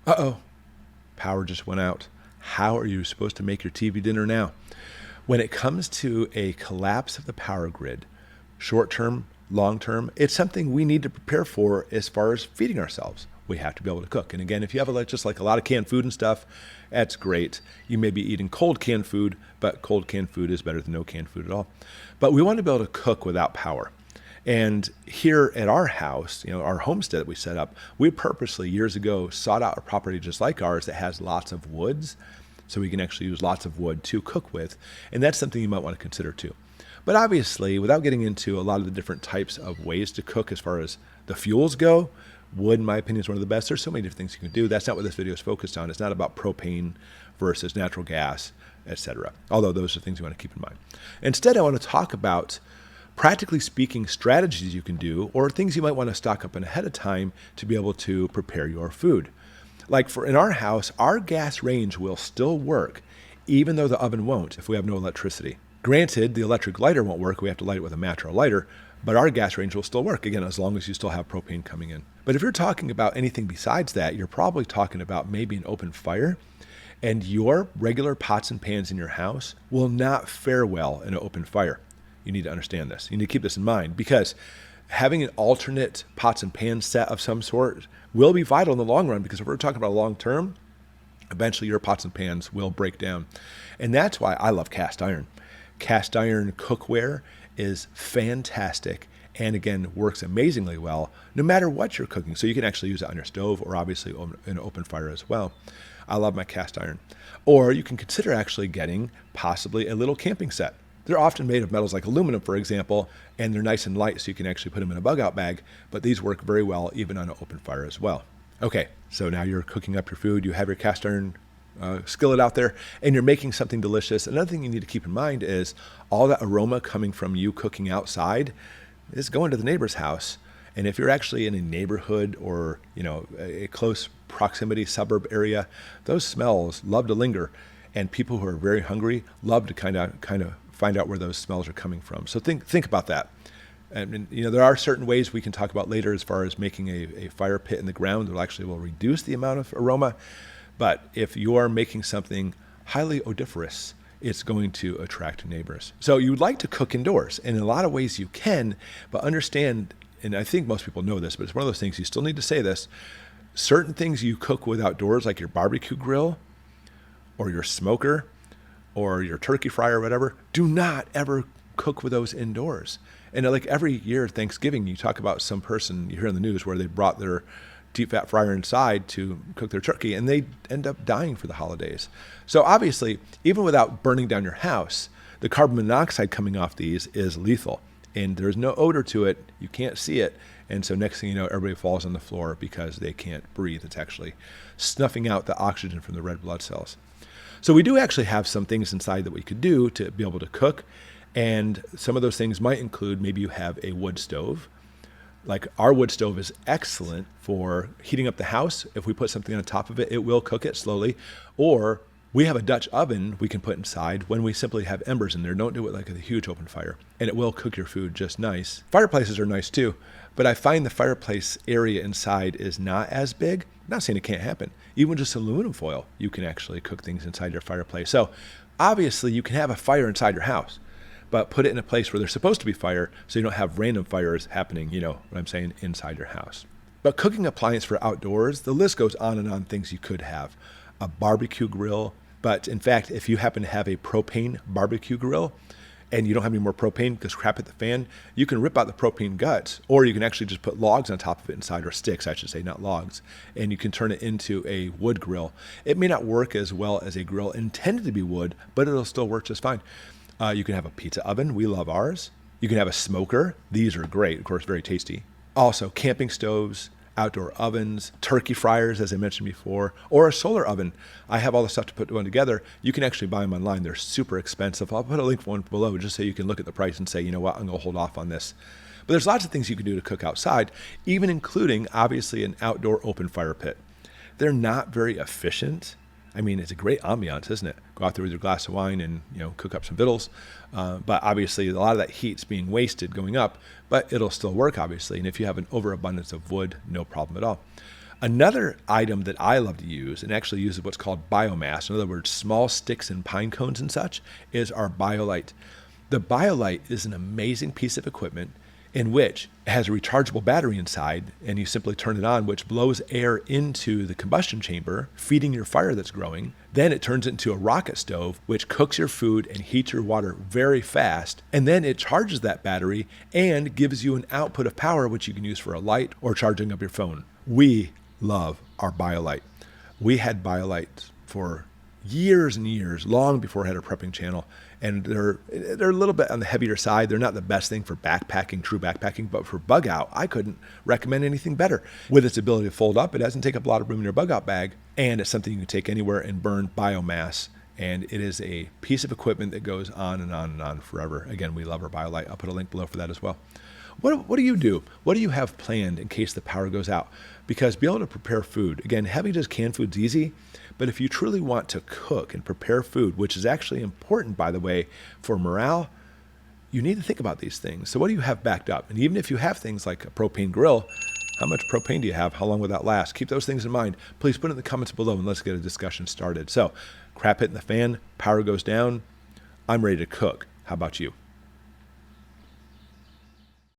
Uh-oh, power just went out. How are you supposed to make your TV dinner now? When it comes to a collapse of the power grid, short term, long term, it's something we need to prepare for as far as feeding ourselves. We have to be able to cook. And again, if you have just like a lot of canned food and stuff, that's great. You may be eating cold canned food, but cold canned food is better than no canned food at all. But we want to be able to cook without power. And here at our house, our homestead that we set up, we purposely years ago sought out a property just like ours that has lots of woods, so we can actually use lots of wood to cook with. And that's something you might want to consider too. But obviously, without getting into a lot of the different types of ways to cook as far as the fuels go, wood, in my opinion, is one of the best. There's so many different things you can do. That's not what this video is focused on. It's not about propane versus natural gas, etc. Although those are things you want to keep in mind. Instead, I want to talk about, practically speaking, strategies you can do or things you might want to stock up on ahead of time to be able to prepare your food. Like in our house, our gas range will still work even though the oven won't if we have no electricity. Granted, the electric lighter won't work. We have to light it with a match or a lighter, but our gas range will still work, again, as long as you still have propane coming in. But if you're talking about anything besides that, you're probably talking about maybe an open fire, and your regular pots and pans in your house will not fare well in an open fire. You need to understand this. You need to keep this in mind, because having an alternate pots and pans set of some sort will be vital in the long run, because if we're talking about long term, eventually your pots and pans will break down. And that's why I love cast iron. Cast iron cookware is fantastic and again works amazingly well no matter what you're cooking. So you can actually use it on your stove or obviously in an open fire as well. I love my cast iron. Or you can consider actually getting possibly a little camping set. They're often made of metals like aluminum, for example, and they're nice and light so you can actually put them in a bug out bag, but these work very well even on an open fire as well. Okay, so now you're cooking up your food, you have your cast iron skillet out there, and you're making something delicious. Another thing you need to keep in mind is all that aroma coming from you cooking outside is going to the neighbor's house. And if you're actually in a neighborhood or a close proximity suburb area, those smells love to linger, and people who are very hungry love to kind of find out where those smells are coming from. So think about that. And there are certain ways we can talk about later as far as making a fire pit in the ground that actually will reduce the amount of aroma. But if you are making something highly odoriferous, it's going to attract neighbors. So you would like to cook indoors, and in a lot of ways you can, but understand, and I think most people know this, but it's one of those things you still need to say this, certain things you cook with outdoors, like your barbecue grill or your smoker or your turkey fryer or whatever, do not ever cook with those indoors. And like every year Thanksgiving, you talk about some person you hear in the news where they brought their deep fat fryer inside to cook their turkey, and they end up dying for the holidays. So obviously, even without burning down your house, the carbon monoxide coming off these is lethal, and there's no odor to it. You can't see it. And so next thing you know, everybody falls on the floor because they can't breathe. It's actually snuffing out the oxygen from the red blood cells. So we do actually have some things inside that we could do to be able to cook. And some of those things might include, maybe you have a wood stove. Like our wood stove is excellent for heating up the house. If we put something on top of it, it will cook it slowly. Or we have a Dutch oven we can put inside when we simply have embers in there. Don't do it like a huge open fire, and it will cook your food just nice. Fireplaces are nice too, but I find the fireplace area inside is not as big. I'm not saying it can't happen. Even just aluminum foil, you can actually cook things inside your fireplace. So obviously you can have a fire inside your house, but put it in a place where there's supposed to be fire so you don't have random fires happening, what I'm saying, inside your house. But cooking appliance for outdoors, the list goes on and on things you could have. A barbecue grill, but in fact, if you happen to have a propane barbecue grill and you don't have any more propane because crap hit the fan, you can rip out the propane guts, or you can actually just put logs on top of it inside, or sticks, I should say, not logs, and you can turn it into a wood grill. It may not work as well as a grill intended to be wood, but it'll still work just fine. You can have a pizza oven. We love ours. You can have a smoker. These are great, of course, very tasty. Also, camping stoves, outdoor ovens, turkey fryers, as I mentioned before, or a solar oven. I have all the stuff to put one together. You can actually buy them online. They're super expensive. I'll put a link for one below just so you can look at the price and say, you know what, I'm going to hold off on this. But there's lots of things you can do to cook outside, even including, obviously, an outdoor open fire pit. They're not very efficient. I mean, it's a great ambiance, isn't it? Go out there with your glass of wine and, cook up some victuals. But obviously, a lot of that heat's being wasted going up, but it'll still work, obviously. And if you have an overabundance of wood, no problem at all. Another item that I love to use, and actually use what's called biomass, in other words, small sticks and pine cones and such, is our BioLite. The BioLite is an amazing piece of equipment in which it has a rechargeable battery inside, and you simply turn it on, which blows air into the combustion chamber, feeding your fire that's growing. Then it turns it into a rocket stove, which cooks your food and heats your water very fast. And then it charges that battery and gives you an output of power, which you can use for a light or charging up your phone. We love our BioLite. We had BioLites for years and years, long before I had a prepping channel. And they're a little bit on the heavier side. They're not the best thing for backpacking, true backpacking, but for bug out, I couldn't recommend anything better. With its ability to fold up, it doesn't take up a lot of room in your bug out bag, and it's something you can take anywhere and burn biomass. And it is a piece of equipment that goes on and on and on forever. Again, we love our BioLite. I'll put a link below for that as well. What do you do? What do you have planned in case the power goes out? Because be able to prepare food, again, having just canned food's easy, but if you truly want to cook and prepare food, which is actually important, by the way, for morale, you need to think about these things. So what do you have backed up? And even if you have things like a propane grill, how much propane do you have? How long will that last? Keep those things in mind. Please put it in the comments below and let's get a discussion started. So crap hitting the fan, power goes down, I'm ready to cook. How about you?